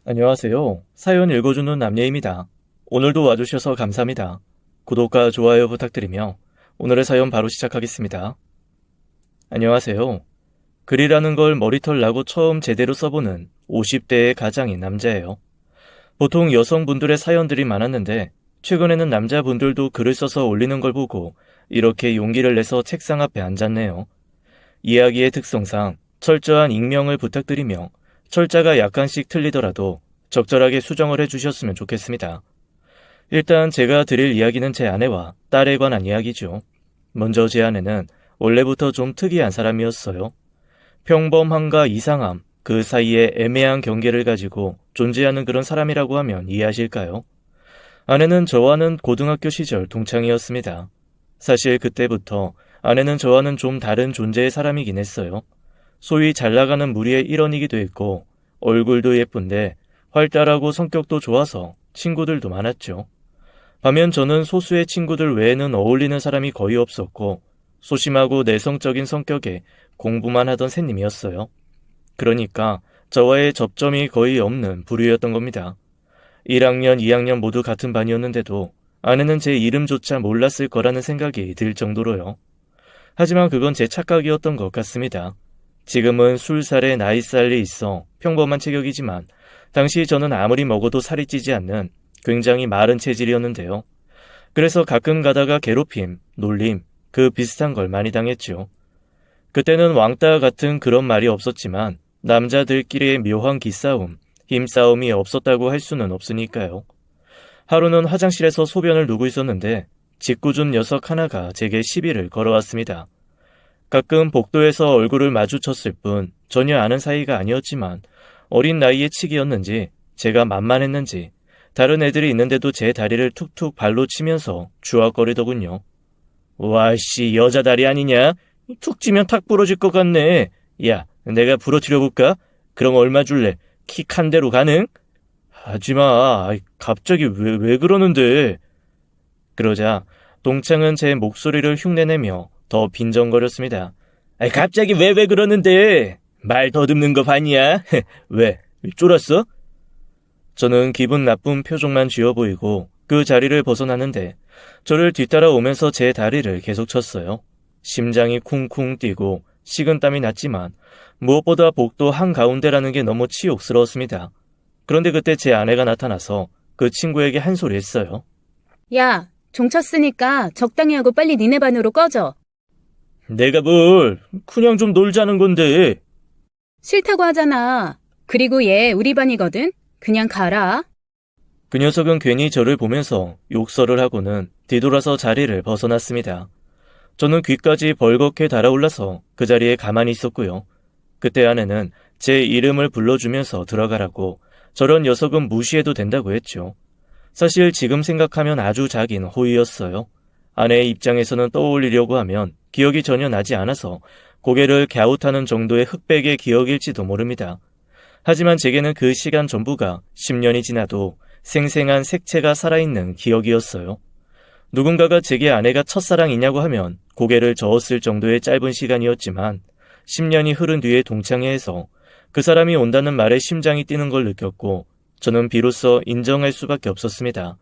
안녕하세요. 사연 읽어주는 남예입니다. 오늘도 와주셔서 감사합니다. 구독과 좋아요 부탁드리며 오늘의 사연 바로 시작하겠습니다. 안녕하세요. 글이라는 걸 머리털 나고 처음 제대로 써보는 50대의 가장인 남자예요. 보통 여성분들의 사연들이 많았는데 최근에는 남자분들도 글을 써서 올리는 걸 보고 이렇게 용기를 내서 책상 앞에 앉았네요. 이야기의 특성상 철저한 익명을 부탁드리며 철자가 약간씩 틀리더라도 적절하게 수정을 해주셨으면 좋겠습니다. 일단 제가 드릴 이야기는 제 아내와 딸에 관한 이야기죠. 먼저 제 아내는 원래부터 좀 특이한 사람이었어요. 평범함과 이상함, 그 사이에 애매한 경계를 가지고 존재하는 그런 사람이라고 하면 이해하실까요? 아내는 저와는 고등학교 시절 동창이었습니다. 사실 그때부터 아내는 저와는 좀 다른 존재의 사람이긴 했어요. 소위 잘 나가는 무리의 일원이기도 했고 얼굴도 예쁜데 활달하고 성격도 좋아서 친구들도 많았죠. 반면 저는 소수의 친구들 외에는 어울리는 사람이 거의 없었고 소심하고 내성적인 성격에 공부만 하던 새님이었어요. 그러니까 저와의 접점이 거의 없는 부류였던 겁니다. 1학년, 2학년 모두 같은 반이었는데도 아내는 제 이름조차 몰랐을 거라는 생각이 들 정도로요. 하지만 그건 제 착각이었던 것 같습니다. 지금은 술살에 나이살이 있어 평범한 체격이지만 당시 저는 아무리 먹어도 살이 찌지 않는 굉장히 마른 체질이었는데요. 그래서 가끔 가다가 괴롭힘, 놀림, 그 비슷한 걸 많이 당했죠. 그때는 왕따 같은 그런 말이 없었지만 남자들끼리의 묘한 기싸움, 힘싸움이 없었다고 할 수는 없으니까요. 하루는 화장실에서 소변을 누고 있었는데 짓궂은 녀석 하나가 제게 시비를 걸어왔습니다. 가끔 복도에서 얼굴을 마주쳤을 뿐 전혀 아는 사이가 아니었지만 어린 나이에 치기였는지 제가 만만했는지 다른 애들이 있는데도 제 다리를 툭툭 발로 치면서 주악거리더군요. 와씨 여자 다리 아니냐? 툭 치면 탁 부러질 것 같네. 야 내가 부러뜨려볼까? 그럼 얼마 줄래? 킥 한 대로 가능? 하지마. 갑자기 왜 그러는데? 그러자 동창은 제 목소리를 흉내내며 더 빈정거렸습니다. 갑자기 왜 그러는데? 말 더듬는 거 봤냐? 왜? 쫄았어? 저는 기분 나쁜 표정만 쥐어 보이고 그 자리를 벗어나는데 저를 뒤따라오면서 제 다리를 계속 쳤어요. 심장이 쿵쿵 뛰고 식은땀이 났지만 무엇보다 복도 한가운데라는 게 너무 치욕스러웠습니다. 그런데 그때 제 아내가 나타나서 그 친구에게 한 소리 했어요. 야, 종 쳤으니까 적당히 하고 빨리 니네 반으로 꺼져. 내가 뭘 그냥 좀 놀자는 건데. 싫다고 하잖아. 그리고 얘 우리 반이거든. 그냥 가라. 그 녀석은 괜히 저를 보면서 욕설을 하고는 뒤돌아서 자리를 벗어났습니다. 저는 귀까지 벌겋게 달아올라서 그 자리에 가만히 있었고요. 그때 아내는 제 이름을 불러주면서 들어가라고 저런 녀석은 무시해도 된다고 했죠. 사실 지금 생각하면 아주 작은 호의였어요. 아내의 입장에서는 떠올리려고 하면 기억이 전혀 나지 않아서 고개를 갸웃하는 정도의 흑백의 기억일지도 모릅니다. 하지만 제게는 그 시간 전부가 10년이 지나도 생생한 색채가 살아있는 기억이었어요. 누군가가 제게 아내가 첫사랑이냐고 하면 고개를 저었을 정도의 짧은 시간이었지만 10년이 흐른 뒤에 동창회에서 그 사람이 온다는 말에 심장이 뛰는 걸 느꼈고 저는 비로소 인정할 수밖에 없었습니다.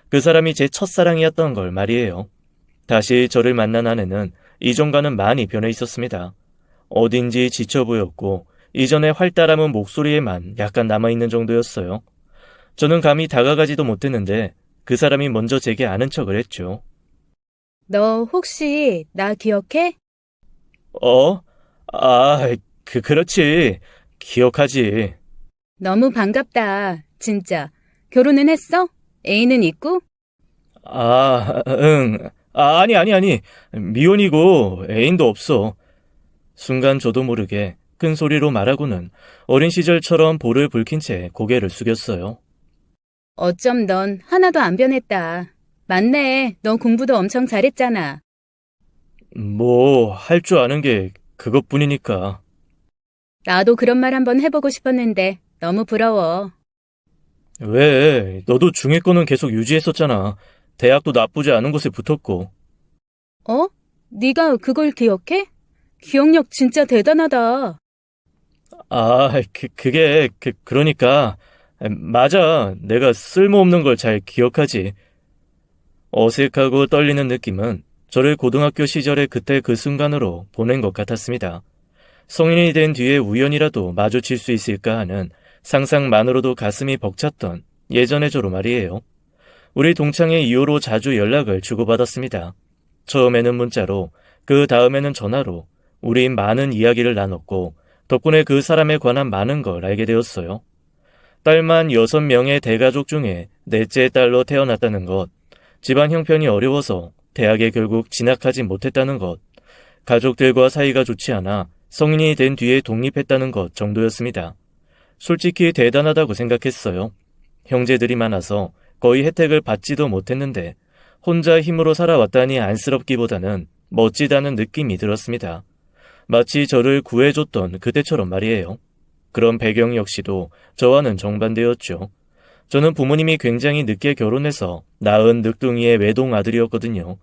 그 사람이 제 첫사랑이었던 걸 말이에요. 다시 저를 만난 아내는 이전과는 많이 변해 있었습니다. 어딘지 지쳐 보였고 이전의 활달함은 목소리에만 약간 남아있는 정도였어요. 저는 감히 다가가지도 못했는데 그 사람이 먼저 제게 아는 척을 했죠. 너 혹시 나 기억해? 어? 그렇지. 기억하지. 너무 반갑다. 진짜. 결혼은 했어? 애인은 있고? 응. 아니. 미혼이고 애인도 없어. 순간 저도 모르게 큰 소리로 말하고는 어린 시절처럼 볼을 붉힌 채 고개를 숙였어요. 어쩜 넌 하나도 안 변했다. 맞네. 너 공부도 엄청 잘했잖아. 뭐, 할 줄 아는 게 그것뿐이니까. 나도 그런 말 한번 해보고 싶었는데 너무 부러워. 왜? 너도 중위권은 계속 유지했었잖아. 대학도 나쁘지 않은 곳에 붙었고. 어? 네가 그걸 기억해? 기억력 진짜 대단하다. 그러니까 맞아. 내가 쓸모없는 걸 잘 기억하지. 어색하고 떨리는 느낌은 저를 고등학교 시절의 그때 그 순간으로 보낸 것 같았습니다. 성인이 된 뒤에 우연이라도 마주칠 수 있을까 하는 상상만으로도 가슴이 벅찼던 예전의 저로 말이에요. 우리 동창의 이후로 자주 연락을 주고받았습니다. 처음에는 문자로, 그 다음에는 전화로 우린 많은 이야기를 나눴고 덕분에 그 사람에 관한 많은 걸 알게 되었어요. 딸만 6명의 대가족 중에 넷째 딸로 태어났다는 것, 집안 형편이 어려워서 대학에 결국 진학하지 못했다는 것, 가족들과 사이가 좋지 않아 성인이 된 뒤에 독립했다는 것 정도였습니다. 솔직히 대단하다고 생각했어요. 형제들이 많아서 거의 혜택을 받지도 못했는데 혼자 힘으로 살아왔다니 안쓰럽기보다는 멋지다는 느낌이 들었습니다. 마치 저를 구해줬던 그때처럼 말이에요. 그런 배경 역시도 저와는 정반대였죠. 저는 부모님이 굉장히 늦게 결혼해서 낳은 늑둥이의 외동 아들이었거든요.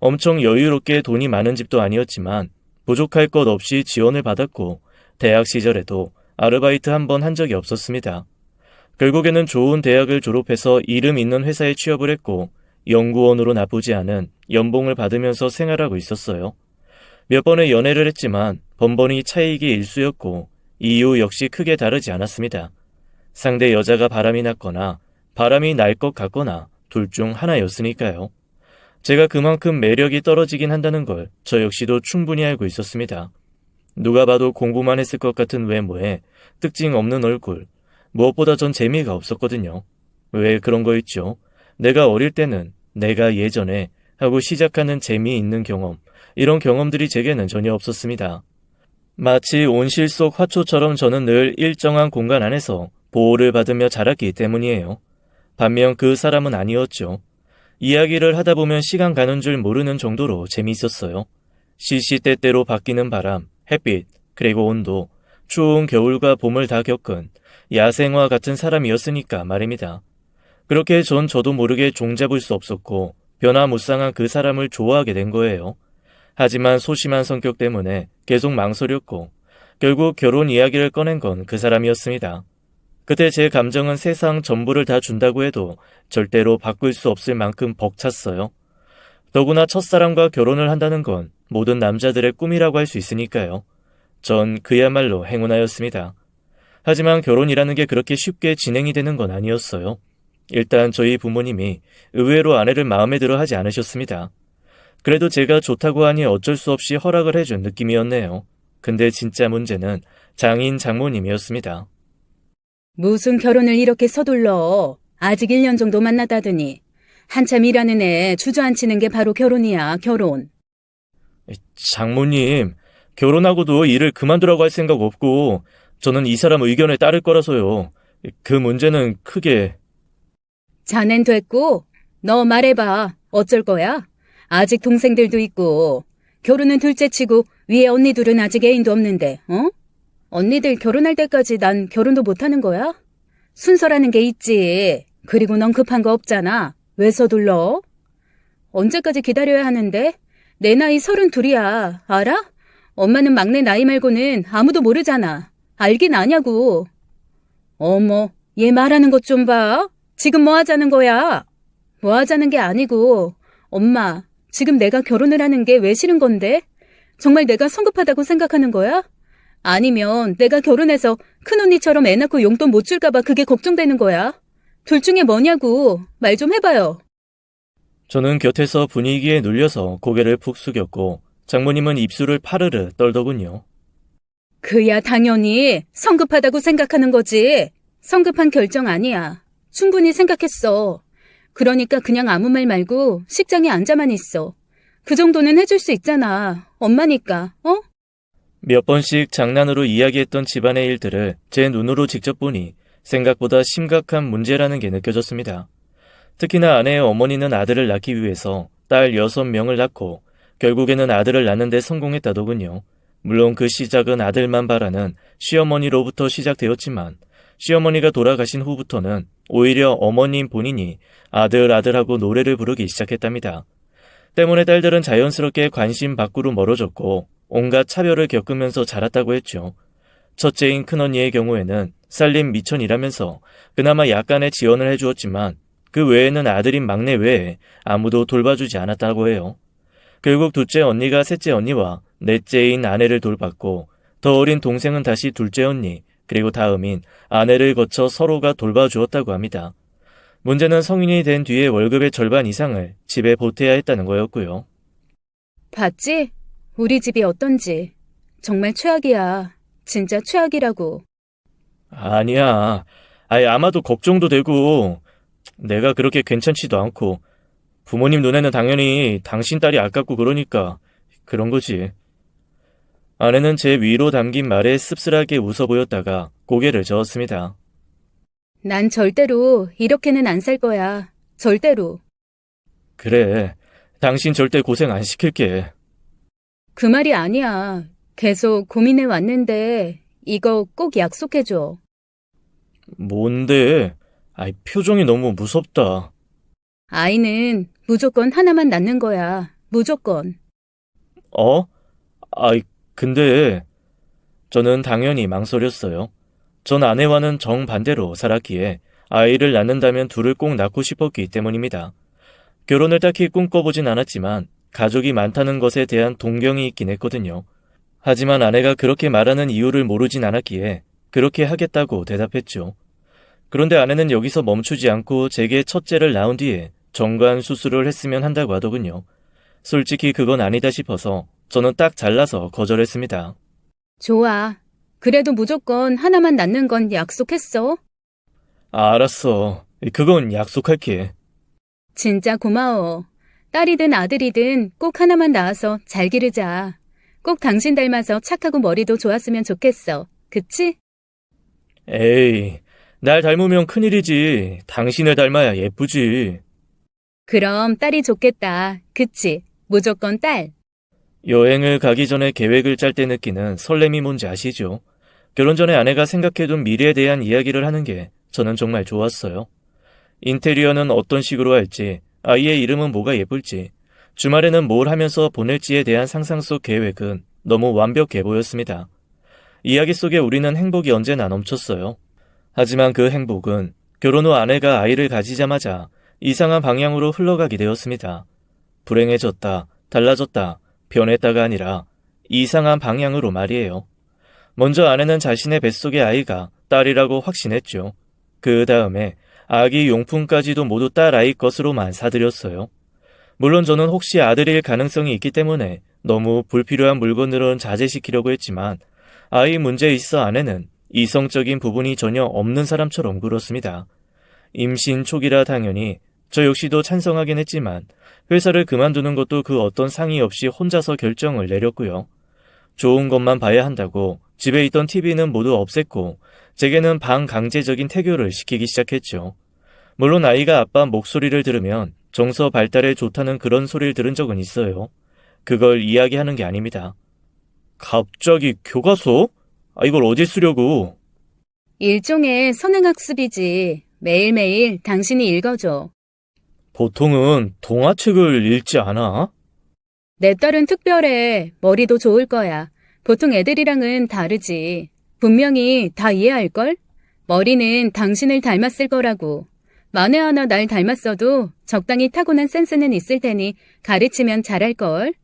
엄청 여유롭게 돈이 많은 집도 아니었지만 부족할 것 없이 지원을 받았고 대학 시절에도 아르바이트 한 번 한 적이 없었습니다. 결국에는 좋은 대학을 졸업해서 이름 있는 회사에 취업을 했고 연구원으로 나쁘지 않은 연봉을 받으면서 생활하고 있었어요. 몇 번의 연애를 했지만 번번이 차이기 일쑤였고 이유 역시 크게 다르지 않았습니다. 상대 여자가 바람이 났거나 바람이 날 것 같거나 둘 중 하나였으니까요. 제가 그만큼 매력이 떨어지긴 한다는 걸 저 역시도 충분히 알고 있었습니다. 누가 봐도 공부만 했을 것 같은 외모에 특징 없는 얼굴, 무엇보다 전 재미가 없었거든요. 왜 그런 거 있죠? 내가 어릴 때는 내가 예전에 하고 시작하는 재미있는 경험, 이런 경험들이 제게는 전혀 없었습니다. 마치 온실 속 화초처럼 저는 늘 일정한 공간 안에서 보호를 받으며 자랐기 때문이에요. 반면 그 사람은 아니었죠. 이야기를 하다 보면 시간 가는 줄 모르는 정도로 재미있었어요. 시시때때로 바뀌는 바람, 햇빛, 그리고 온도, 추운 겨울과 봄을 다 겪은 야생화 같은 사람이었으니까 말입니다. 그렇게 전 저도 모르게 종잡을 수 없었고 변화무쌍한 그 사람을 좋아하게 된 거예요. 하지만 소심한 성격 때문에 계속 망설였고 결국 결혼 이야기를 꺼낸 건 그 사람이었습니다. 그때 제 감정은 세상 전부를 다 준다고 해도 절대로 바꿀 수 없을 만큼 벅찼어요. 더구나 첫사랑과 결혼을 한다는 건 모든 남자들의 꿈이라고 할 수 있으니까요. 전 그야말로 행운아였습니다. 하지만 결혼이라는 게 그렇게 쉽게 진행이 되는 건 아니었어요. 일단 저희 부모님이 의외로 아내를 마음에 들어 하지 않으셨습니다. 그래도 제가 좋다고 하니 어쩔 수 없이 허락을 해준 느낌이었네요. 근데 진짜 문제는 장인 장모님이었습니다. 무슨 결혼을 이렇게 서둘러. 아직 1년 정도 만났다더니. 한참 일하는 애 주저앉히는 게 바로 결혼이야, 결혼. 장모님, 결혼하고도 일을 그만두라고 할 생각 없고 저는 이 사람 의견에 따를 거라서요. 그 문제는 크게... 자넨 됐고, 너 말해봐. 어쩔 거야? 아직 동생들도 있고, 결혼은 둘째치고 위에 언니들은 아직 애인도 없는데, 어? 언니들 결혼할 때까지 난 결혼도 못하는 거야? 순서라는 게 있지. 그리고 넌 급한 거 없잖아. 왜 서둘러? 언제까지 기다려야 하는데? 내 나이 32이야. 알아? 엄마는 막내 나이 말고는 아무도 모르잖아. 알긴 아냐고. 어머, 얘 말하는 것 좀 봐. 지금 뭐 하자는 거야? 뭐 하자는 게 아니고, 엄마, 지금 내가 결혼을 하는 게 왜 싫은 건데? 정말 내가 성급하다고 생각하는 거야? 아니면 내가 결혼해서 큰언니처럼 애 낳고 용돈 못 줄까 봐 그게 걱정되는 거야? 둘 중에 뭐냐고. 말 좀 해봐요. 저는 곁에서 분위기에 눌려서 고개를 푹 숙였고 장모님은 입술을 파르르 떨더군요. 그야 당연히 성급하다고 생각하는 거지. 성급한 결정 아니야. 충분히 생각했어. 그러니까 그냥 아무 말 말고 식장에 앉아만 있어. 그 정도는 해줄 수 있잖아. 엄마니까, 어? 몇 번씩 장난으로 이야기했던 집안의 일들을 제 눈으로 직접 보니 생각보다 심각한 문제라는 게 느껴졌습니다. 특히나 아내의 어머니는 아들을 낳기 위해서 딸 6명을 낳고 결국에는 아들을 낳는 데 성공했다더군요. 물론 그 시작은 아들만 바라는 시어머니로부터 시작되었지만 시어머니가 돌아가신 후부터는 오히려 어머님 본인이 아들하고 노래를 부르기 시작했답니다. 때문에 딸들은 자연스럽게 관심 밖으로 멀어졌고 온갖 차별을 겪으면서 자랐다고 했죠. 첫째인 큰언니의 경우에는 살림 미천이라면서 그나마 약간의 지원을 해주었지만 그 외에는 아들인 막내 외에 아무도 돌봐주지 않았다고 해요. 결국 둘째 언니가 셋째 언니와 넷째인 아내를 돌봤고 더 어린 동생은 다시 둘째 언니 그리고 다음인 아내를 거쳐 서로가 돌봐주었다고 합니다. 문제는 성인이 된 뒤에 월급의 절반 이상을 집에 보태야 했다는 거였고요. 봤지? 우리 집이 어떤지. 정말 최악이야. 진짜 최악이라고. 아니야. 아마도 걱정도 되고 내가 그렇게 괜찮지도 않고 부모님 눈에는 당연히 당신 딸이 아깝고 그러니까 그런 거지. 아내는 제 위로 담긴 말에 씁쓸하게 웃어 보였다가 고개를 저었습니다. 난 절대로 이렇게는 안 살 거야. 절대로. 그래. 당신 절대 고생 안 시킬게. 그 말이 아니야. 계속 고민해 왔는데 이거 꼭 약속해줘. 뭔데? 표정이 너무 무섭다. 아이는 무조건 하나만 낳는 거야. 무조건. 어? 근데 저는 당연히 망설였어요. 전 아내와는 정반대로 살았기에 아이를 낳는다면 둘을 꼭 낳고 싶었기 때문입니다. 결혼을 딱히 꿈꿔보진 않았지만 가족이 많다는 것에 대한 동경이 있긴 했거든요. 하지만 아내가 그렇게 말하는 이유를 모르진 않았기에 그렇게 하겠다고 대답했죠. 그런데 아내는 여기서 멈추지 않고 제게 첫째를 낳은 뒤에 정관 수술을 했으면 한다고 하더군요. 솔직히 그건 아니다 싶어서 저는 딱 잘라서 거절했습니다. 좋아. 그래도 무조건 하나만 낳는 건 약속했어. 알았어. 그건 약속할게. 진짜 고마워. 딸이든 아들이든 꼭 하나만 낳아서 잘 기르자. 꼭 당신 닮아서 착하고 머리도 좋았으면 좋겠어. 그치? 에이, 날 닮으면 큰일이지. 당신을 닮아야 예쁘지. 그럼 딸이 좋겠다. 그치? 무조건 딸. 여행을 가기 전에 계획을 짤 때 느끼는 설렘이 뭔지 아시죠? 결혼 전에 아내가 생각해둔 미래에 대한 이야기를 하는 게 저는 정말 좋았어요. 인테리어는 어떤 식으로 할지, 아이의 이름은 뭐가 예쁠지, 주말에는 뭘 하면서 보낼지에 대한 상상 속 계획은 너무 완벽해 보였습니다. 이야기 속에 우리는 행복이 언제나 넘쳤어요. 하지만 그 행복은 결혼 후 아내가 아이를 가지자마자 이상한 방향으로 흘러가게 되었습니다. 불행해졌다, 달라졌다, 변했다가 아니라 이상한 방향으로 말이에요. 먼저 아내는 자신의 뱃속의 아이가 딸이라고 확신했죠. 그 다음에 아기 용품까지도 모두 딸 아이 것으로만 사들였어요. 물론 저는 혹시 아들일 가능성이 있기 때문에 너무 불필요한 물건들은 자제시키려고 했지만 아이 문제에 있어 아내는 이성적인 부분이 전혀 없는 사람처럼 굴었습니다. 임신 초기라 당연히 저 역시도 찬성하긴 했지만 회사를 그만두는 것도 그 어떤 상의 없이 혼자서 결정을 내렸고요. 좋은 것만 봐야 한다고 집에 있던 TV는 모두 없앴고 제게는 반강제적인 태교를 시키기 시작했죠. 물론 아이가 아빠 목소리를 들으면 정서 발달에 좋다는 그런 소리를 들은 적은 있어요. 그걸 이야기하는 게 아닙니다. 갑자기 교과서? 이걸 어디 쓰려고? 일종의 선행학습이지. 매일매일 당신이 읽어줘. 보통은 동화책을 읽지 않아? 내 딸은 특별해. 머리도 좋을 거야. 보통 애들이랑은 다르지. 분명히 다 이해할걸? 머리는 당신을 닮았을 거라고. 만에 하나 날 닮았어도 적당히 타고난 센스는 있을 테니 가르치면 잘할걸?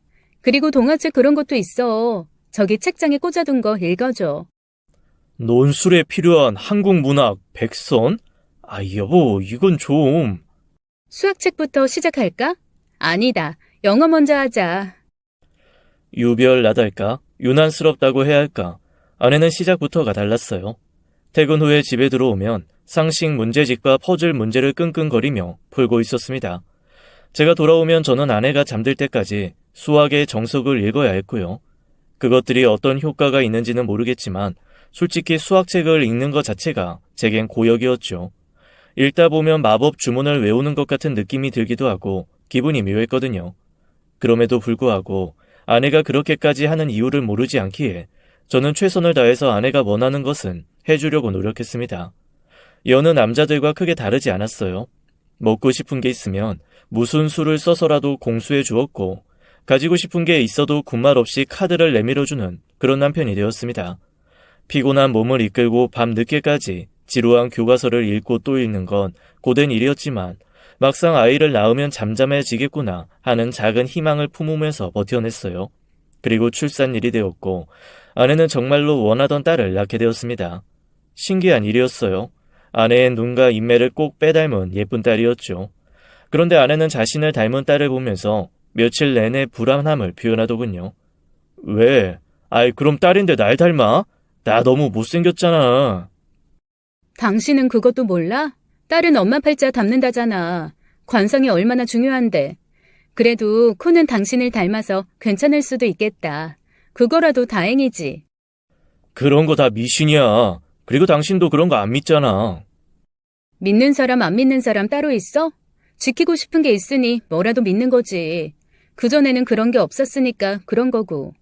그리고 동화책 그런 것도 있어. 저기 책장에 꽂아둔 거 읽어줘. 논술에 필요한 한국 문학 백선? 여보, 이건 좀... 수학책부터 시작할까? 아니다. 영어 먼저 하자. 유별나달까? 유난스럽다고 해야 할까? 아내는 시작부터가 달랐어요. 퇴근 후에 집에 들어오면 상식 문제집과 퍼즐 문제를 끙끙거리며 풀고 있었습니다. 제가 돌아오면 저는 아내가 잠들 때까지 수학의 정석을 읽어야 했고요. 그것들이 어떤 효과가 있는지는 모르겠지만 솔직히 수학책을 읽는 것 자체가 제겐 고역이었죠. 읽다 보면 마법 주문을 외우는 것 같은 느낌이 들기도 하고 기분이 묘했거든요. 그럼에도 불구하고 아내가 그렇게까지 하는 이유를 모르지 않기에 저는 최선을 다해서 아내가 원하는 것은 해주려고 노력했습니다. 여느 남자들과 크게 다르지 않았어요. 먹고 싶은 게 있으면 무슨 수를 써서라도 공수해 주었고 가지고 싶은 게 있어도 군말 없이 카드를 내밀어주는 그런 남편이 되었습니다. 피곤한 몸을 이끌고 밤 늦게까지 지루한 교과서를 읽고 또 읽는 건 고된 일이었지만 막상 아이를 낳으면 잠잠해지겠구나 하는 작은 희망을 품으면서 버텨냈어요. 그리고 출산일이 되었고 아내는 정말로 원하던 딸을 낳게 되었습니다. 신기한 일이었어요. 아내의 눈과 인매를 꼭 빼닮은 예쁜 딸이었죠. 그런데 아내는 자신을 닮은 딸을 보면서 며칠 내내 불안함을 표현하더군요. 왜? 아이, 그럼 딸인데 날 닮아? 나 너무 못생겼잖아. 당신은 그것도 몰라? 딸은 엄마 팔자 닮는다잖아. 관성이 얼마나 중요한데. 그래도 코는 당신을 닮아서 괜찮을 수도 있겠다. 그거라도 다행이지. 그런 거 다 미신이야. 그리고 당신도 그런 거 안 믿잖아. 믿는 사람 안 믿는 사람 따로 있어? 지키고 싶은 게 있으니 뭐라도 믿는 거지. 그전에는 그런 게 없었으니까 그런 거고.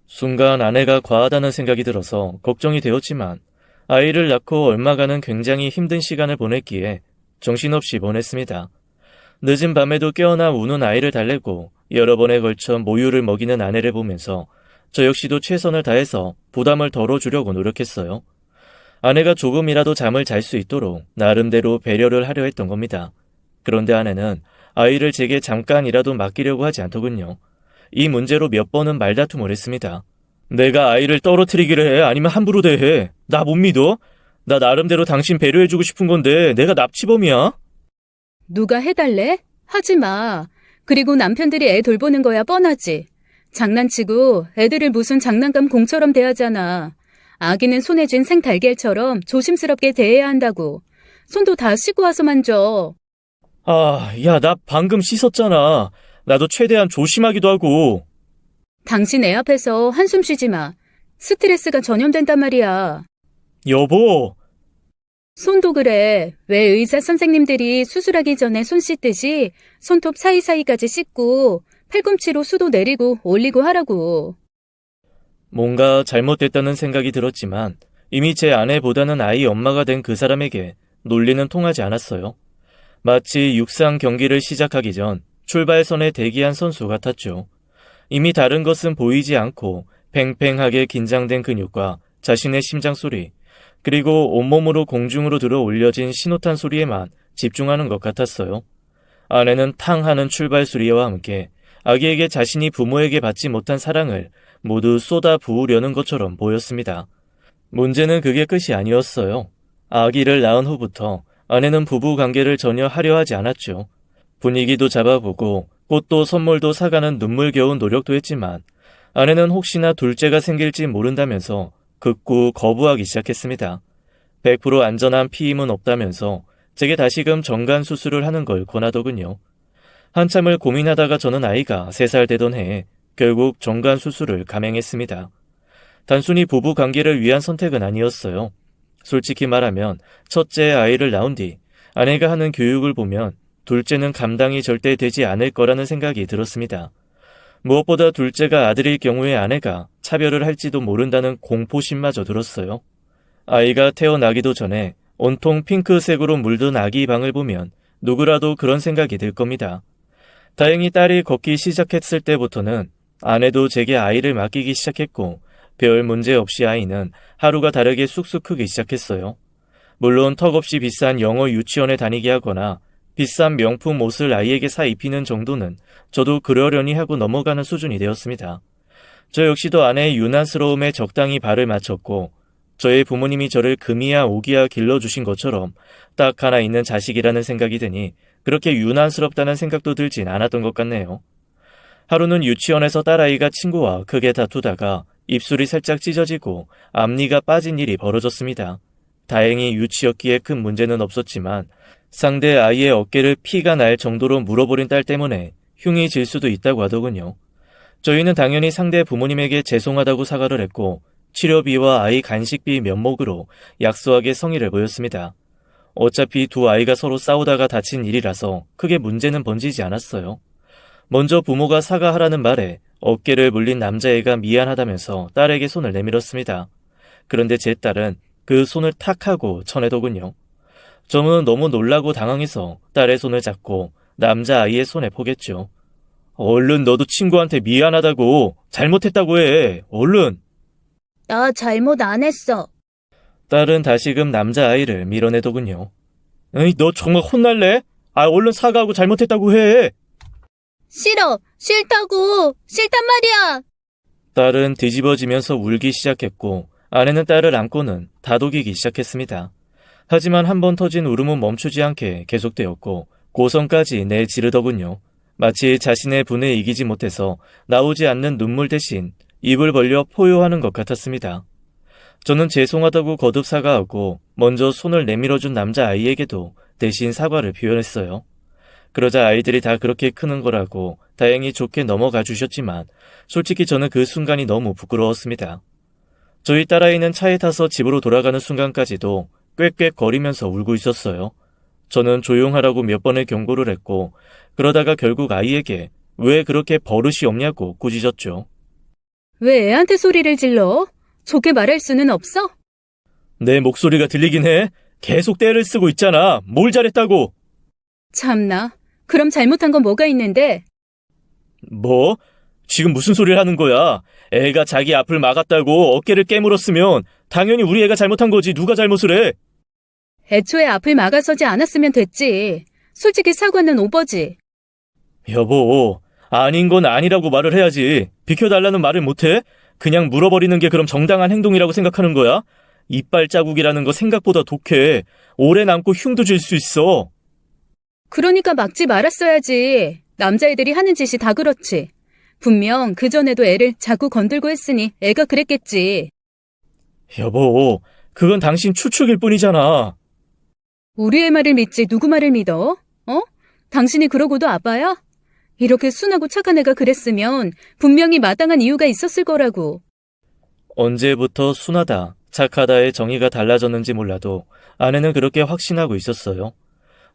순간 아내가 과하다는 생각이 들어서 걱정이 되었지만 아이를 낳고 얼마간은 굉장히 힘든 시간을 보냈기에 정신없이 보냈습니다. 늦은 밤에도 깨어나 우는 아이를 달래고 여러 번에 걸쳐 모유를 먹이는 아내를 보면서 저 역시도 최선을 다해서 부담을 덜어주려고 노력했어요. 아내가 조금이라도 잠을 잘 수 있도록 나름대로 배려를 하려 했던 겁니다. 그런데 아내는 아이를 제게 잠깐이라도 맡기려고 하지 않더군요. 이 문제로 몇 번은 말다툼을 했습니다. 내가 아이를 떨어뜨리기를 해? 아니면 함부로 대해? 나 못 믿어? 나 나름대로 당신 배려해주고 싶은 건데 내가 납치범이야? 누가 해달래? 하지 마. 그리고 남편들이 애 돌보는 거야 뻔하지. 장난치고 애들을 무슨 장난감 공처럼 대하잖아. 아기는 손에 쥔 생달걀처럼 조심스럽게 대해야 한다고. 손도 다 씻고 와서 만져. 야, 나 방금 씻었잖아. 나도 최대한 조심하기도 하고. 당신 애 앞에서 한숨 쉬지 마. 스트레스가 전염된단 말이야. 여보, 손도 그래. 왜 의사 선생님들이 수술하기 전에 손 씻듯이 손톱 사이사이까지 씻고 팔꿈치로 수도 내리고 올리고 하라고. 뭔가 잘못됐다는 생각이 들었지만 이미 제 아내보다는 아이 엄마가 된 그 사람에게 논리는 통하지 않았어요. 마치 육상 경기를 시작하기 전 출발선에 대기한 선수 같았죠. 이미 다른 것은 보이지 않고 팽팽하게 긴장된 근육과 자신의 심장 소리, 그리고 온몸으로 공중으로 들어 올려진 신호탄 소리에만 집중하는 것 같았어요. 아내는 탕하는 출발 소리와 함께 아기에게 자신이 부모에게 받지 못한 사랑을 모두 쏟아 부으려는 것처럼 보였습니다. 문제는 그게 끝이 아니었어요. 아기를 낳은 후부터 아내는 부부 관계를 전혀 하려 하지 않았죠. 분위기도 잡아보고 꽃도 선물도 사가는 눈물겨운 노력도 했지만 아내는 혹시나 둘째가 생길지 모른다면서 극구 거부하기 시작했습니다. 100% 안전한 피임은 없다면서 제게 다시금 정관 수술을 하는 걸 권하더군요. 한참을 고민하다가 저는 아이가 3살 되던 해에 결국 정관 수술을 감행했습니다. 단순히 부부 관계를 위한 선택은 아니었어요. 솔직히 말하면 첫째 아이를 낳은 뒤 아내가 하는 교육을 보면 둘째는 감당이 절대 되지 않을 거라는 생각이 들었습니다. 무엇보다 둘째가 아들일 경우에 아내가 차별을 할지도 모른다는 공포심마저 들었어요. 아이가 태어나기도 전에 온통 핑크색으로 물든 아기 방을 보면 누구라도 그런 생각이 들 겁니다. 다행히 딸이 걷기 시작했을 때부터는 아내도 제게 아이를 맡기기 시작했고 별 문제 없이 아이는 하루가 다르게 쑥쑥 크기 시작했어요. 물론 턱없이 비싼 영어 유치원에 다니게 하거나 비싼 명품 옷을 아이에게 사 입히는 정도는 저도 그러려니 하고 넘어가는 수준이 되었습니다. 저 역시도 아내의 유난스러움에 적당히 발을 맞췄고 저의 부모님이 저를 금이야 오기야 길러주신 것처럼 딱 하나 있는 자식이라는 생각이 드니 그렇게 유난스럽다는 생각도 들진 않았던 것 같네요. 하루는 유치원에서 딸아이가 친구와 크게 다투다가 입술이 살짝 찢어지고 앞니가 빠진 일이 벌어졌습니다. 다행히 유치였기에 큰 문제는 없었지만 상대 아이의 어깨를 피가 날 정도로 물어버린 딸 때문에 흉이 질 수도 있다고 하더군요. 저희는 당연히 상대 부모님에게 죄송하다고 사과를 했고 치료비와 아이 간식비 면목으로 약소하게 성의를 보였습니다. 어차피 두 아이가 서로 싸우다가 다친 일이라서 크게 문제는 번지지 않았어요. 먼저 부모가 사과하라는 말에 어깨를 물린 남자애가 미안하다면서 딸에게 손을 내밀었습니다. 그런데 제 딸은 그 손을 탁 하고 쳐내더군요. 저는 너무 놀라고 당황해서 딸의 손을 잡고 남자아이의 손에 포겠죠. 얼른 너도 친구한테 미안하다고, 잘못했다고 해. 얼른. 나 잘못 안 했어. 딸은 다시금 남자아이를 밀어내더군요. 에이, 너 정말 혼날래? 얼른 사과하고 잘못했다고 해. 싫어. 싫다고. 싫단 말이야. 딸은 뒤집어지면서 울기 시작했고 아내는 딸을 안고는 다독이기 시작했습니다. 하지만 한 번 터진 울음은 멈추지 않게 계속되었고 고성까지 내지르더군요. 마치 자신의 분에 이기지 못해서 나오지 않는 눈물 대신 입을 벌려 포효하는 것 같았습니다. 저는 죄송하다고 거듭 사과하고 먼저 손을 내밀어준 남자아이에게도 대신 사과를 표현했어요. 그러자 아이들이 다 그렇게 크는 거라고 다행히 좋게 넘어가 주셨지만 솔직히 저는 그 순간이 너무 부끄러웠습니다. 저희 딸아이는 차에 타서 집으로 돌아가는 순간까지도 꽥꽥거리면서 울고 있었어요. 저는 조용하라고 몇 번의 경고를 했고 그러다가 결국 아이에게 왜 그렇게 버릇이 없냐고 꾸짖었죠. 왜 애한테 소리를 질러? 좋게 말할 수는 없어? 내 목소리가 들리긴 해. 계속 떼를 쓰고 있잖아. 뭘 잘했다고. 참나. 그럼 잘못한 건 뭐가 있는데? 뭐? 지금 무슨 소리를 하는 거야? 애가 자기 앞을 막았다고 어깨를 깨물었으면 당연히 우리 애가 잘못한 거지. 누가 잘못을 해? 애초에 앞을 막아서지 않았으면 됐지. 솔직히 사과는 오버지. 여보, 아닌 건 아니라고 말을 해야지. 비켜달라는 말을 못해? 그냥 물어버리는 게 그럼 정당한 행동이라고 생각하는 거야? 이빨 자국이라는 거 생각보다 독해. 오래 남고 흉도 질 수 있어. 그러니까 막지 말았어야지. 남자애들이 하는 짓이 다 그렇지. 분명 그전에도 애를 자꾸 건들고 했으니 애가 그랬겠지. 여보, 그건 당신 추측일 뿐이잖아. 우리 애 말을 믿지 누구 말을 믿어? 어? 당신이 그러고도 아빠야? 이렇게 순하고 착한 애가 그랬으면 분명히 마땅한 이유가 있었을 거라고. 언제부터 순하다, 착하다의 정의가 달라졌는지 몰라도 아내는 그렇게 확신하고 있었어요.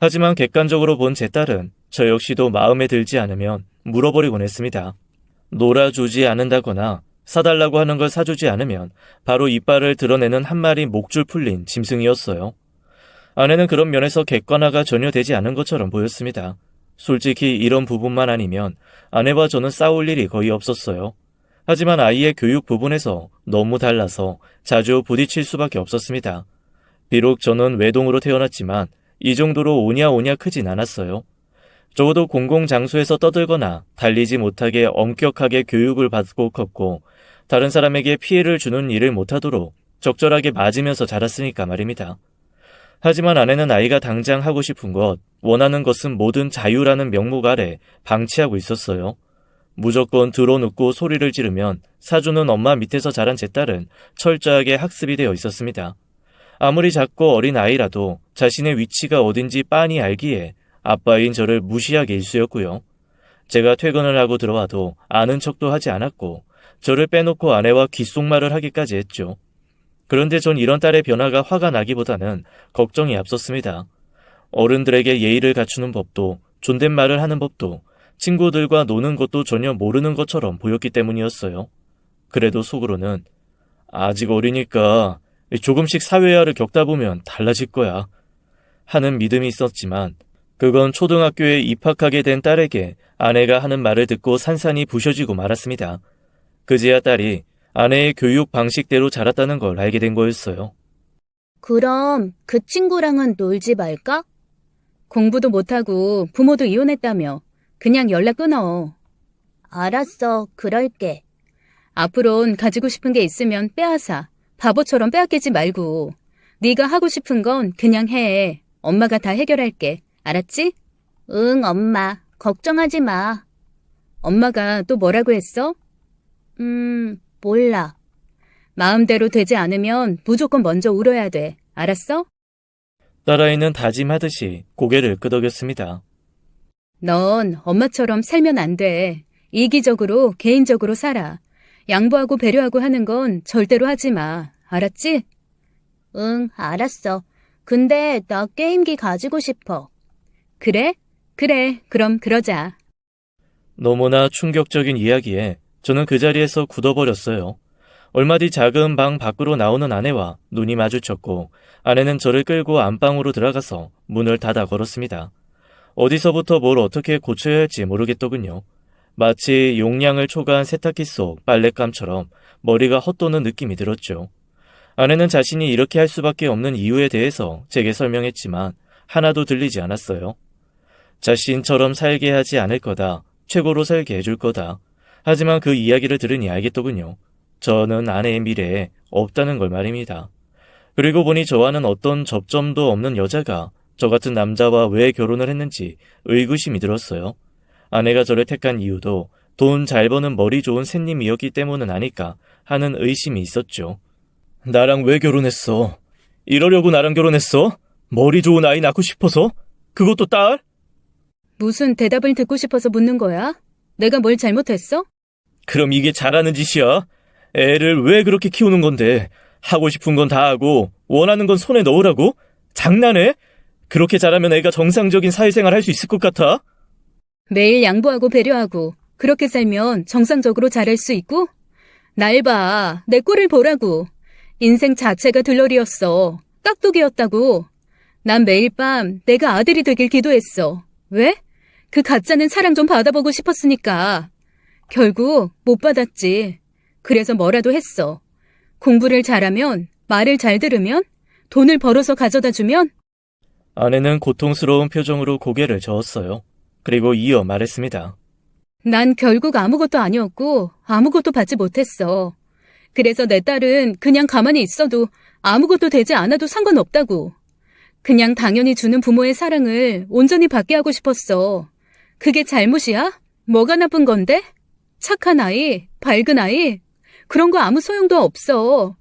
하지만 객관적으로 본 제 딸은 저 역시도 마음에 들지 않으면 물어버리곤 했습니다. 놀아주지 않는다거나 사달라고 하는 걸 사주지 않으면 바로 이빨을 드러내는 한 마리 목줄 풀린 짐승이었어요. 아내는 그런 면에서 객관화가 전혀 되지 않은 것처럼 보였습니다. 솔직히 이런 부분만 아니면 아내와 저는 싸울 일이 거의 없었어요. 하지만 아이의 교육 부분에서 너무 달라서 자주 부딪힐 수밖에 없었습니다. 비록 저는 외동으로 태어났지만 이 정도로 오냐오냐 크진 않았어요. 적어도 공공장소에서 떠들거나 달리지 못하게 엄격하게 교육을 받고 컸고 다른 사람에게 피해를 주는 일을 못하도록 적절하게 맞으면서 자랐으니까 말입니다. 하지만 아내는 아이가 당장 하고 싶은 것, 원하는 것은 모든 자유라는 명목 아래 방치하고 있었어요. 무조건 들어눕고 소리를 지르면 사주는 엄마 밑에서 자란 제 딸은 철저하게 학습이 되어 있었습니다. 아무리 작고 어린 아이라도 자신의 위치가 어딘지 빤히 알기에 아빠인 저를 무시하기 일쑤였고요. 제가 퇴근을 하고 들어와도 아는 척도 하지 않았고 저를 빼놓고 아내와 귓속말을 하기까지 했죠. 그런데 전 이런 딸의 변화가 화가 나기보다는 걱정이 앞섰습니다. 어른들에게 예의를 갖추는 법도 존댓말을 하는 법도 친구들과 노는 것도 전혀 모르는 것처럼 보였기 때문이었어요. 그래도 속으로는 아직 어리니까 조금씩 사회화를 겪다 보면 달라질 거야 하는 믿음이 있었지만 그건 초등학교에 입학하게 된 딸에게 아내가 하는 말을 듣고 산산이 부셔지고 말았습니다. 그제야 딸이 아내의 교육 방식대로 자랐다는 걸 알게 된 거였어요. 그럼 그 친구랑은 놀지 말까? 공부도 못하고 부모도 이혼했다며. 그냥 연락 끊어. 알았어, 그럴게. 앞으론 가지고 싶은 게 있으면 빼앗아. 바보처럼 빼앗기지 말고. 네가 하고 싶은 건 그냥 해. 엄마가 다 해결할게. 알았지? 응, 엄마. 걱정하지 마. 엄마가 또 뭐라고 했어? 몰라. 마음대로 되지 않으면 무조건 먼저 울어야 돼. 알았어? 딸아이는 다짐하듯이 고개를 끄덕였습니다. 넌 엄마처럼 살면 안 돼. 이기적으로, 개인적으로 살아. 양보하고 배려하고 하는 건 절대로 하지 마. 알았지? 응, 알았어. 근데 나 게임기 가지고 싶어. 그래? 그래, 그럼 그러자. 너무나 충격적인 이야기에 저는 그 자리에서 굳어버렸어요. 얼마 뒤 작은 방 밖으로 나오는 아내와 눈이 마주쳤고 아내는 저를 끌고 안방으로 들어가서 문을 닫아 걸었습니다. 어디서부터 뭘 어떻게 고쳐야 할지 모르겠더군요. 마치 용량을 초과한 세탁기 속 빨랫감처럼 머리가 헛도는 느낌이 들었죠. 아내는 자신이 이렇게 할 수밖에 없는 이유에 대해서 제게 설명했지만 하나도 들리지 않았어요. 자신처럼 살게 하지 않을 거다. 최고로 살게 해줄 거다. 하지만 그 이야기를 들으니 알겠더군요. 저는 아내의 미래에 없다는 걸 말입니다. 그리고 보니 저와는 어떤 접점도 없는 여자가 저 같은 남자와 왜 결혼을 했는지 의구심이 들었어요. 아내가 저를 택한 이유도 돈 잘 버는 머리 좋은 샌님이었기 때문은 아닐까 하는 의심이 있었죠. 나랑 왜 결혼했어? 이러려고 나랑 결혼했어? 머리 좋은 아이 낳고 싶어서? 그것도 딸? 무슨 대답을 듣고 싶어서 묻는 거야? 내가 뭘 잘못했어? 그럼 이게 잘하는 짓이야? 애를 왜 그렇게 키우는 건데? 하고 싶은 건 다 하고 원하는 건 손에 넣으라고? 장난해? 그렇게 잘하면 애가 정상적인 사회생활 할 수 있을 것 같아? 매일 양보하고 배려하고 그렇게 살면 정상적으로 잘할 수 있고? 날 봐. 내 꼴을 보라고. 인생 자체가 들러리였어. 깍두기였다고. 난 매일 밤 내가 아들이 되길 기도했어. 왜? 그 가짜는 사랑 좀 받아보고 싶었으니까. 결국 못 받았지. 그래서 뭐라도 했어. 공부를 잘하면, 말을 잘 들으면, 돈을 벌어서 가져다 주면. 아내는 고통스러운 표정으로 고개를 저었어요. 그리고 이어 말했습니다. 난 결국 아무것도 아니었고 아무것도 받지 못했어. 그래서 내 딸은 그냥 가만히 있어도 아무것도 되지 않아도 상관없다고. 그냥 당연히 주는 부모의 사랑을 온전히 받게 하고 싶었어. 그게 잘못이야? 뭐가 나쁜 건데? 착한 아이, 밝은 아이, 그런 거 아무 소용도 없어.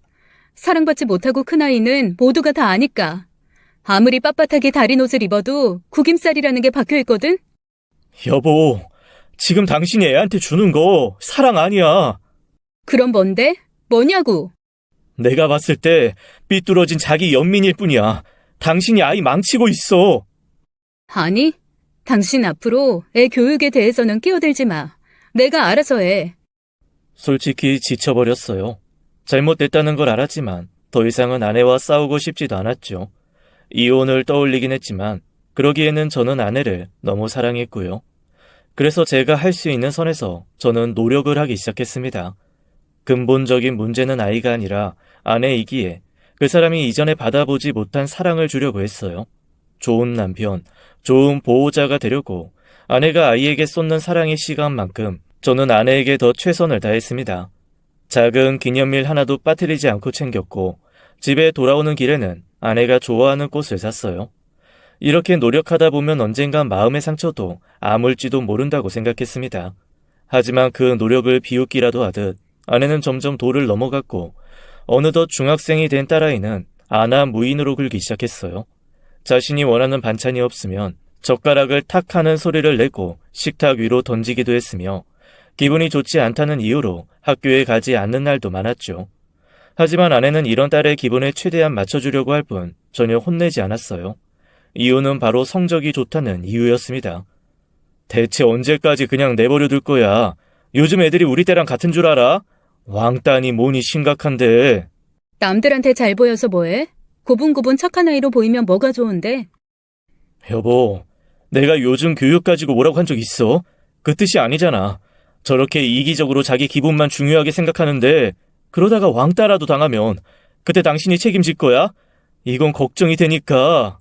사랑받지 못하고 큰 아이는 모두가 다 아니까. 아무리 빳빳하게 다린 옷을 입어도 구김살이라는 게 박혀있거든? 여보, 지금 당신이 애한테 주는 거 사랑 아니야. 그럼 뭔데? 뭐냐고? 내가 봤을 때 삐뚤어진 자기 연민일 뿐이야. 당신이 아이 망치고 있어. 아니, 당신 앞으로 애 교육에 대해서는 끼어들지 마. 내가 알아서 해. 솔직히 지쳐버렸어요. 잘못됐다는 걸 알았지만 더 이상은 아내와 싸우고 싶지도 않았죠. 이혼을 떠올리긴 했지만 그러기에는 저는 아내를 너무 사랑했고요. 그래서 제가 할 수 있는 선에서 저는 노력을 하기 시작했습니다. 근본적인 문제는 아이가 아니라 아내이기에 그 사람이 이전에 받아보지 못한 사랑을 주려고 했어요. 좋은 남편, 좋은 보호자가 되려고 아내가 아이에게 쏟는 사랑의 시간만큼 저는 아내에게 더 최선을 다했습니다. 작은 기념일 하나도 빠뜨리지 않고 챙겼고 집에 돌아오는 길에는 아내가 좋아하는 꽃을 샀어요. 이렇게 노력하다 보면 언젠간 마음의 상처도 아물지도 모른다고 생각했습니다. 하지만 그 노력을 비웃기라도 하듯 아내는 점점 도를 넘어갔고 어느덧 중학생이 된 딸아이는 아나 무인으로 굴기 시작했어요. 자신이 원하는 반찬이 없으면 젓가락을 탁 하는 소리를 내고 식탁 위로 던지기도 했으며 기분이 좋지 않다는 이유로 학교에 가지 않는 날도 많았죠. 하지만 아내는 이런 딸의 기분에 최대한 맞춰주려고 할 뿐 전혀 혼내지 않았어요. 이유는 바로 성적이 좋다는 이유였습니다. 대체 언제까지 그냥 내버려둘 거야? 요즘 애들이 우리 때랑 같은 줄 알아? 왕따니 뭐니 심각한데. 남들한테 잘 보여서 뭐해? 고분고분 착한 아이로 보이면 뭐가 좋은데? 여보, 내가 요즘 교육 가지고 뭐라고 한 적 있어? 그 뜻이 아니잖아. 저렇게 이기적으로 자기 기분만 중요하게 생각하는데 그러다가 왕따라도 당하면 그때 당신이 책임질 거야? 이건 걱정이 되니까.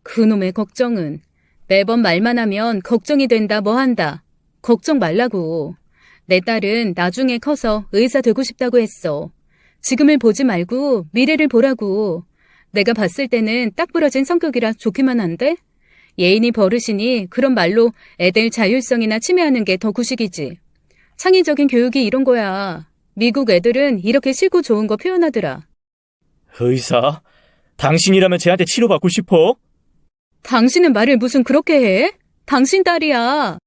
그놈의 걱정은 매번 말만 하면 걱정이 된다 뭐 한다. 걱정 말라고. 내 딸은 나중에 커서 의사 되고 싶다고 했어. 지금을 보지 말고 미래를 보라고. 내가 봤을 때는 딱 부러진 성격이라 좋기만 한데? 예인이 버릇이니 그런 말로 애들 자율성이나 침해하는 게 더 구식이지. 창의적인 교육이 이런 거야. 미국 애들은 이렇게 싫고 좋은 거 표현하더라. 의사? 당신이라면 쟤한테 치료받고 싶어? 당신은 말을 무슨 그렇게 해? 당신 딸이야.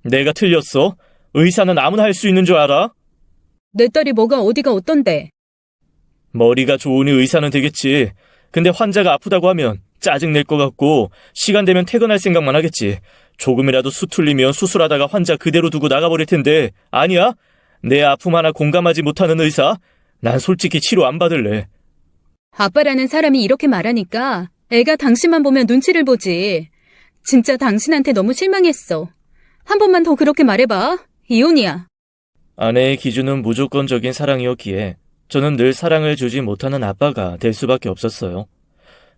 내가 틀렸어? 의사는 아무나 할 수 있는 줄 알아? 내 딸이 뭐가 어디가 어떤데? 머리가 좋으니 의사는 되겠지. 근데 환자가 아프다고 하면 짜증낼 것 같고 시간 되면 퇴근할 생각만 하겠지. 조금이라도 수틀리면 수술하다가 환자 그대로 두고 나가버릴 텐데 아니야? 내 아픔 하나 공감하지 못하는 의사? 난 솔직히 치료 안 받을래. 아빠라는 사람이 이렇게 말하니까 애가 당신만 보면 눈치를 보지. 진짜 당신한테 너무 실망했어. 한 번만 더 그렇게 말해봐. 이혼이야. 아내의 기준은 무조건적인 사랑이었기에 저는 늘 사랑을 주지 못하는 아빠가 될 수밖에 없었어요.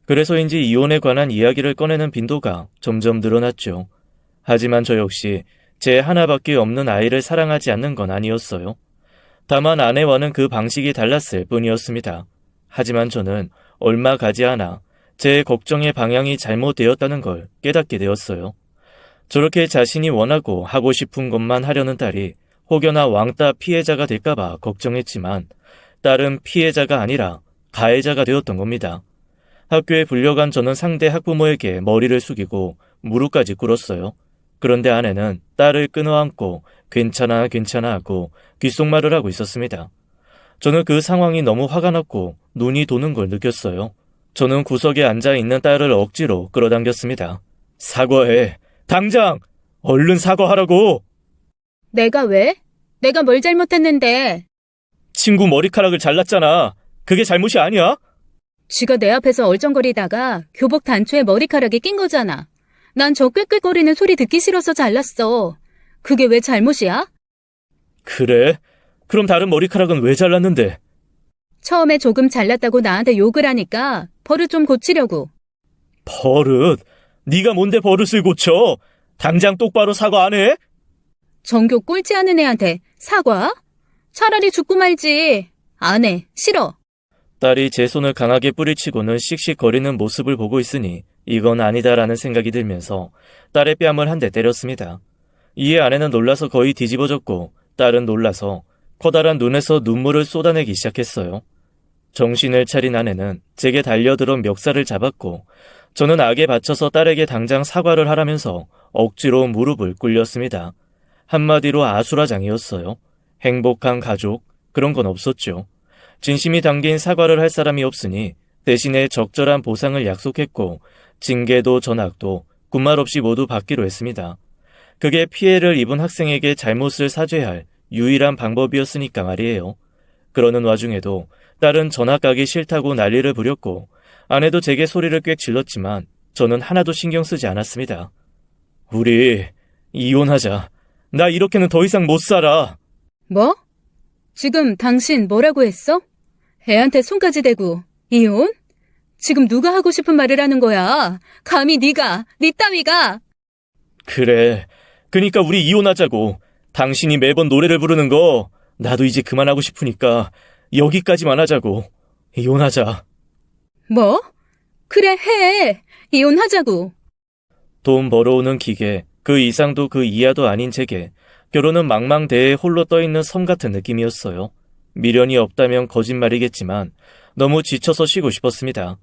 그래서인지 이혼에 관한 이야기를 꺼내는 빈도가 점점 늘어났죠. 하지만 저 역시 제 하나밖에 없는 아이를 사랑하지 않는 건 아니었어요. 다만 아내와는 그 방식이 달랐을 뿐이었습니다. 하지만 저는 얼마 가지 않아 제 걱정의 방향이 잘못되었다는 걸 깨닫게 되었어요. 저렇게 자신이 원하고 하고 싶은 것만 하려는 딸이 혹여나 왕따 피해자가 될까봐 걱정했지만 딸은 피해자가 아니라 가해자가 되었던 겁니다. 학교에 불려간 저는 상대 학부모에게 머리를 숙이고 무릎까지 꿇었어요. 그런데 아내는 딸을 끊어안고 괜찮아 괜찮아 하고 귓속말을 하고 있었습니다. 저는 그 상황이 너무 화가 났고 눈이 도는 걸 느꼈어요. 저는 구석에 앉아있는 딸을 억지로 끌어당겼습니다. 사과해. 당장! 얼른 사과하라고! 내가 왜? 내가 뭘 잘못했는데? 친구 머리카락을 잘랐잖아. 그게 잘못이 아니야? 쥐가 내 앞에서 얼쩡거리다가 교복 단추에 머리카락이 낀 거잖아. 난 저 꾀꾀거리는 소리 듣기 싫어서 잘랐어. 그게 왜 잘못이야? 그래? 그럼 다른 머리카락은 왜 잘랐는데? 처음에 조금 잘랐다고 나한테 욕을 하니까 버릇 좀 고치려고. 버릇? 네가 뭔데 버릇을 고쳐? 당장 똑바로 사과 안 해? 전교 꼴찌 하는 애한테 사과? 차라리 죽고 말지. 안 해. 싫어. 딸이 제 손을 강하게 뿌리치고는 씩씩거리는 모습을 보고 있으니 이건 아니다라는 생각이 들면서 딸의 뺨을 한 대 때렸습니다. 이에 아내는 놀라서 거의 뒤집어졌고 딸은 놀라서 커다란 눈에서 눈물을 쏟아내기 시작했어요. 정신을 차린 아내는 제게 달려들어 멱살을 잡았고 저는 악에 받쳐서 딸에게 당장 사과를 하라면서 억지로 무릎을 꿇렸습니다. 한마디로 아수라장이었어요. 행복한 가족, 그런 건 없었죠. 진심이 담긴 사과를 할 사람이 없으니 대신에 적절한 보상을 약속했고 징계도 전학도 군말 없이 모두 받기로 했습니다. 그게 피해를 입은 학생에게 잘못을 사죄할 유일한 방법이었으니까 말이에요. 그러는 와중에도 딸은 전학 가기 싫다고 난리를 부렸고 아내도 제게 소리를 꽤 질렀지만 저는 하나도 신경 쓰지 않았습니다. 우리 이혼하자. 나 이렇게는 더 이상 못 살아. 뭐? 지금 당신 뭐라고 했어? 애한테 손까지 대고 이혼? 지금 누가 하고 싶은 말을 하는 거야? 감히 네가, 네 따위가. 그래. 그니까 우리 이혼하자고. 당신이 매번 노래를 부르는 거 나도 이제 그만하고 싶으니까 여기까지만 하자고. 이혼하자. 뭐? 그래, 해. 이혼하자고. 돈 벌어오는 기계, 그 이상도 그 이하도 아닌 제게 결혼은 망망대해에 홀로 떠있는 섬 같은 느낌이었어요. 미련이 없다면 거짓말이겠지만 너무 지쳐서 쉬고 싶었습니다.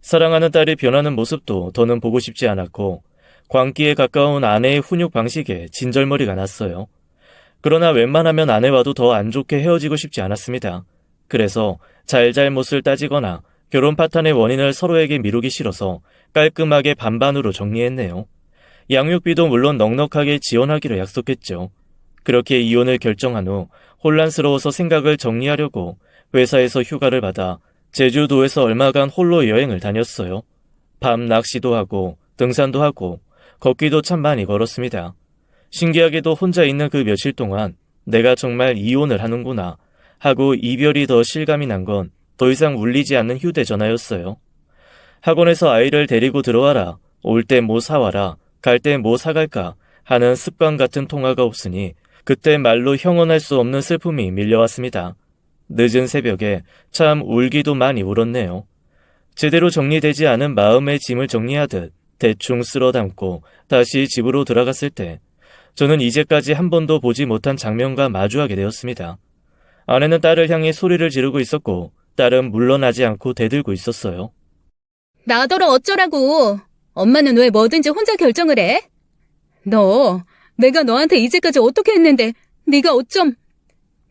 사랑하는 딸이 변하는 모습도 더는 보고 싶지 않았고 광기에 가까운 아내의 훈육 방식에 진절머리가 났어요. 그러나 웬만하면 아내와도 더 안 좋게 헤어지고 싶지 않았습니다. 그래서 잘잘못을 따지거나 결혼 파탄의 원인을 서로에게 미루기 싫어서 깔끔하게 반반으로 정리했네요. 양육비도 물론 넉넉하게 지원하기로 약속했죠. 그렇게 이혼을 결정한 후 혼란스러워서 생각을 정리하려고 회사에서 휴가를 받아 제주도에서 얼마간 홀로 여행을 다녔어요. 밤 낚시도 하고 등산도 하고 걷기도 참 많이 걸었습니다. 신기하게도 혼자 있는 그 며칠 동안 내가 정말 이혼을 하는구나 하고 이별이 더 실감이 난 건 더 이상 울리지 않는 휴대전화였어요. 학원에서 아이를 데리고 들어와라, 올 때 뭐 사와라, 갈 때 뭐 사갈까 하는 습관 같은 통화가 없으니 그때 말로 형언할 수 없는 슬픔이 밀려왔습니다. 늦은 새벽에 참 울기도 많이 울었네요. 제대로 정리되지 않은 마음의 짐을 정리하듯 대충 쓸어 담고 다시 집으로 들어갔을 때 저는 이제까지 한 번도 보지 못한 장면과 마주하게 되었습니다. 아내는 딸을 향해 소리를 지르고 있었고 딸은 물러나지 않고 대들고 있었어요. 나더러 어쩌라고. 엄마는 왜 뭐든지 혼자 결정을 해? 내가 너한테 이제까지 어떻게 했는데 네가 어쩜.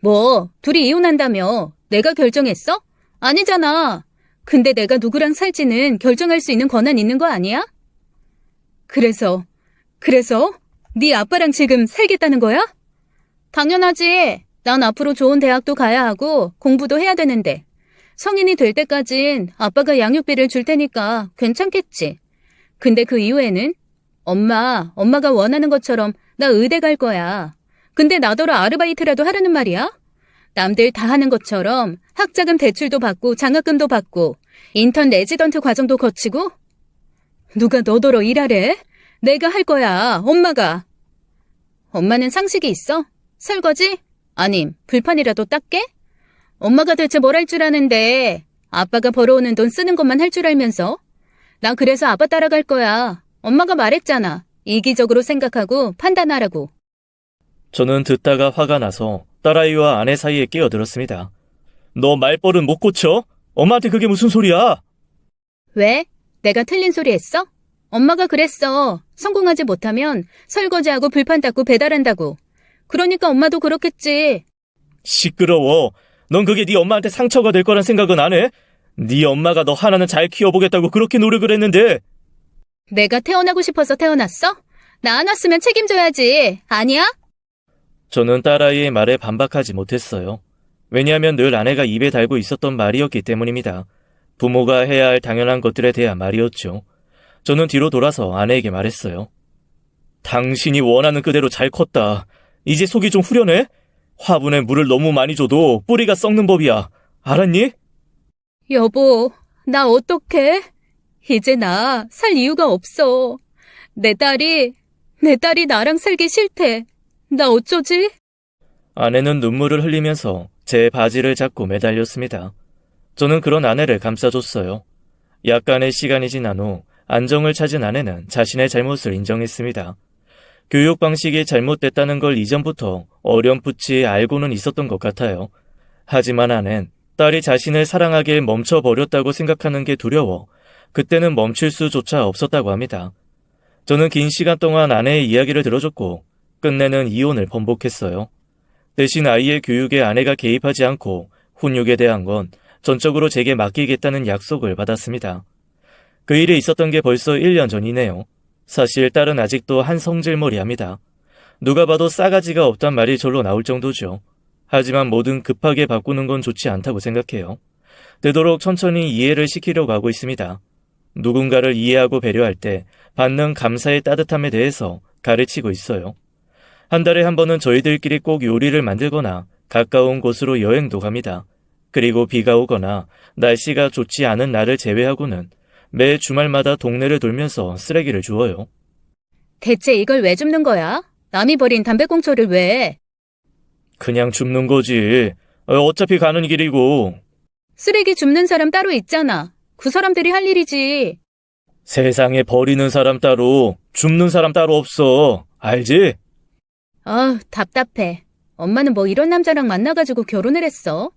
뭐 둘이 이혼한다며 내가 결정했어? 아니잖아. 근데 내가 누구랑 살지는 결정할 수 있는 권한 있는 거 아니야? 그래서 네 아빠랑 지금 살겠다는 거야? 당연하지. 난 앞으로 좋은 대학도 가야 하고 공부도 해야 되는데 성인이 될 때까진 아빠가 양육비를 줄 테니까 괜찮겠지. 근데 그 이후에는 엄마가 원하는 것처럼 나 의대 갈 거야. 근데 나더러 아르바이트라도 하라는 말이야? 남들 다 하는 것처럼 학자금 대출도 받고 장학금도 받고 인턴 레지던트 과정도 거치고? 누가 너더러 일하래? 내가 할 거야, 엄마가. 엄마는 상식이 있어? 설거지? 아님, 불판이라도 닦게? 엄마가 대체 뭘 할 줄 아는데 아빠가 벌어오는 돈 쓰는 것만 할 줄 알면서? 나 그래서 아빠 따라갈 거야. 엄마가 말했잖아. 이기적으로 생각하고 판단하라고. 저는 듣다가 화가 나서 딸아이와 아내 사이에 끼어들었습니다. 너 말버릇 못 고쳐? 엄마한테 그게 무슨 소리야? 왜? 내가 틀린 소리 했어? 엄마가 그랬어. 성공하지 못하면 설거지하고 불판 닦고 배달한다고. 그러니까 엄마도 그렇겠지. 시끄러워. 넌 그게 네 엄마한테 상처가 될 거란 생각은 안 해? 네 엄마가 너 하나는 잘 키워보겠다고 그렇게 노력을 했는데. 내가 태어나고 싶어서 태어났어? 나 안 왔으면 책임져야지. 아니야? 저는 딸아이의 말에 반박하지 못했어요. 왜냐하면 늘 아내가 입에 달고 있었던 말이었기 때문입니다. 부모가 해야 할 당연한 것들에 대한 말이었죠. 저는 뒤로 돌아서 아내에게 말했어요. 당신이 원하는 그대로 잘 컸다. 이제 속이 좀 후련해? 화분에 물을 너무 많이 줘도 뿌리가 썩는 법이야. 알았니? 여보, 나 어떡해? 이제 나 살 이유가 없어. 내 딸이 나랑 살기 싫대. 나 어쩌지? 아내는 눈물을 흘리면서 제 바지를 잡고 매달렸습니다. 저는 그런 아내를 감싸줬어요. 약간의 시간이 지난 후 안정을 찾은 아내는 자신의 잘못을 인정했습니다. 교육 방식이 잘못됐다는 걸 이전부터 어렴풋이 알고는 있었던 것 같아요. 하지만 아내는 딸이 자신을 사랑하길 멈춰버렸다고 생각하는 게 두려워 그때는 멈출 수조차 없었다고 합니다. 저는 긴 시간 동안 아내의 이야기를 들어줬고 끝내는 이혼을 번복했어요. 대신 아이의 교육에 아내가 개입하지 않고 훈육에 대한 건 전적으로 제게 맡기겠다는 약속을 받았습니다. 그 일이 있었던 게 벌써 1년 전이네요. 사실 딸은 아직도 한 성질머리합니다. 누가 봐도 싸가지가 없단 말이 절로 나올 정도죠. 하지만 뭐든 급하게 바꾸는 건 좋지 않다고 생각해요. 되도록 천천히 이해를 시키려고 하고 있습니다. 누군가를 이해하고 배려할 때 받는 감사의 따뜻함에 대해서 가르치고 있어요. 한 달에 한 번은 저희들끼리 꼭 요리를 만들거나 가까운 곳으로 여행도 갑니다. 그리고 비가 오거나 날씨가 좋지 않은 날을 제외하고는 매 주말마다 동네를 돌면서 쓰레기를 주워요. 대체 이걸 왜 줍는 거야? 남이 버린 담배꽁초를 왜? 그냥 줍는 거지. 어차피 가는 길이고. 쓰레기 줍는 사람 따로 있잖아. 그 사람들이 할 일이지. 세상에 버리는 사람 따로, 줍는 사람 따로 없어. 알지? 아, 답답해. 엄마는 뭐 이런 남자랑 만나가지고 결혼을 했어?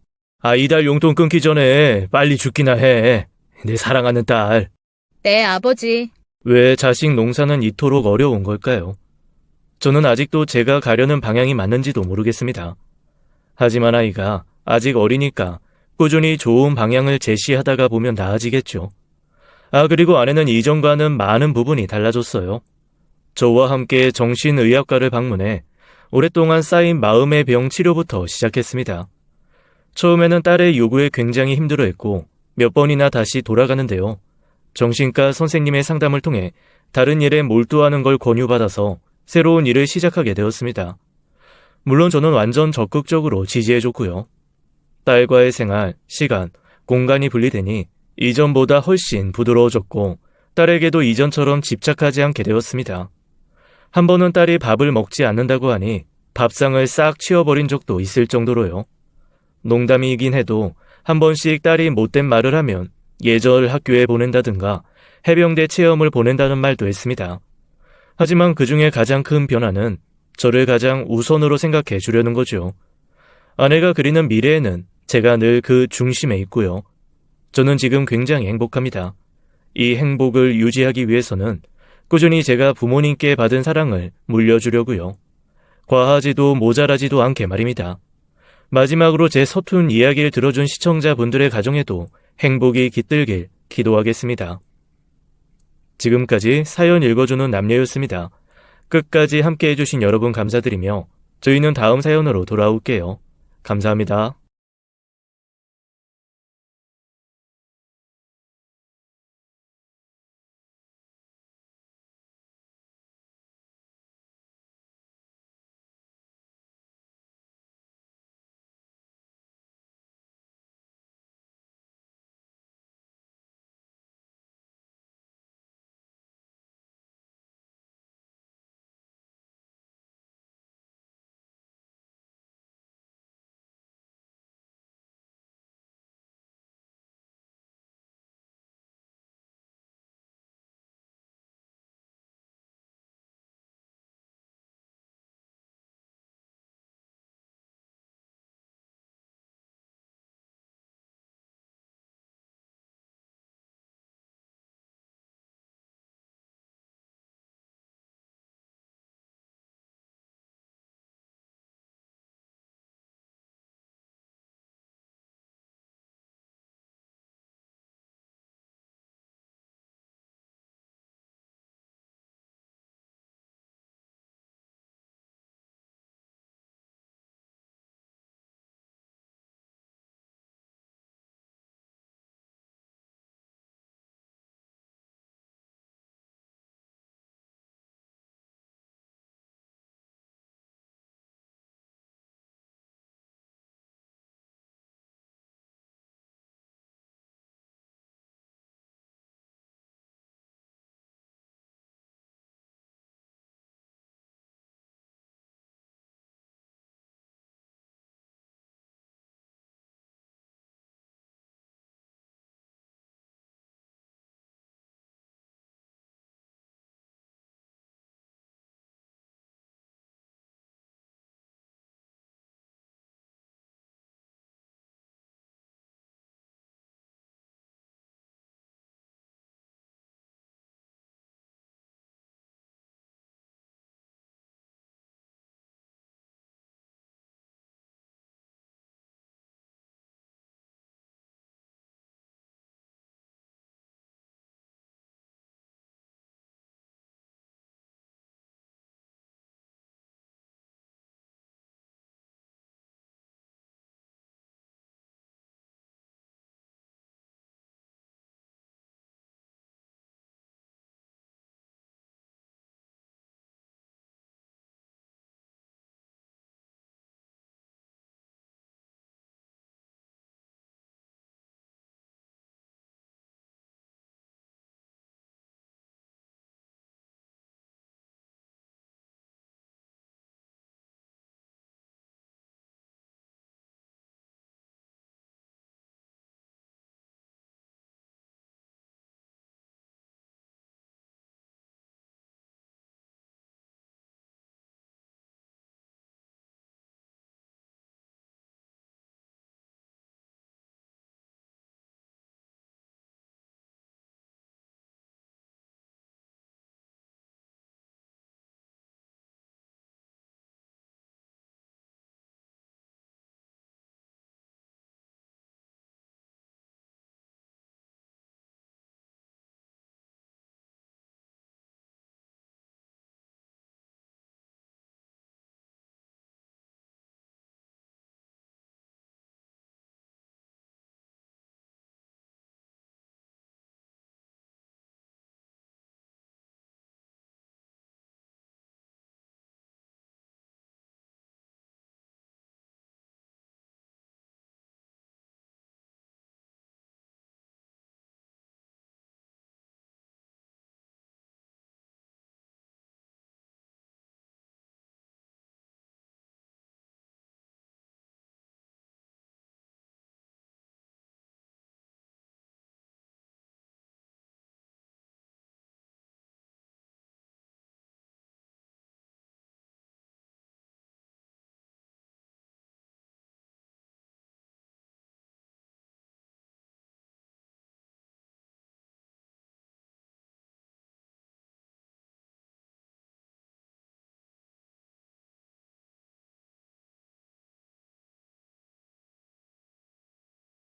이달 용돈 끊기 전에 빨리 죽기나 해. 내 사랑하는 딸. 내 아버지. 왜 자식 농사는 이토록 어려운 걸까요? 저는 아직도 제가 가려는 방향이 맞는지도 모르겠습니다. 하지만 아이가 아직 어리니까 꾸준히 좋은 방향을 제시하다가 보면 나아지겠죠. 그리고 아내는 이전과는 많은 부분이 달라졌어요. 저와 함께 정신의학과를 방문해 오랫동안 쌓인 마음의 병 치료부터 시작했습니다. 처음에는 딸의 요구에 굉장히 힘들어했고 몇 번이나 다시 돌아가는데요. 정신과 선생님의 상담을 통해 다른 일에 몰두하는 걸 권유받아서 새로운 일을 시작하게 되었습니다. 물론 저는 완전 적극적으로 지지해줬고요. 딸과의 생활, 시간, 공간이 분리되니 이전보다 훨씬 부드러워졌고 딸에게도 이전처럼 집착하지 않게 되었습니다. 한 번은 딸이 밥을 먹지 않는다고 하니 밥상을 싹 치워버린 적도 있을 정도로요. 농담이긴 해도 한 번씩 딸이 못된 말을 하면 예절 학교에 보낸다든가 해병대 체험을 보낸다는 말도 했습니다. 하지만 그 중에 가장 큰 변화는 저를 가장 우선으로 생각해 주려는 거죠. 아내가 그리는 미래에는 제가 늘 그 중심에 있고요. 저는 지금 굉장히 행복합니다. 이 행복을 유지하기 위해서는 꾸준히 제가 부모님께 받은 사랑을 물려주려고요. 과하지도 모자라지도 않게 말입니다. 마지막으로 제 서툰 이야기를 들어준 시청자분들의 가정에도 행복이 깃들길 기도하겠습니다. 지금까지 사연 읽어주는 남녀였습니다. 끝까지 함께 해주신 여러분 감사드리며 저희는 다음 사연으로 돌아올게요. 감사합니다.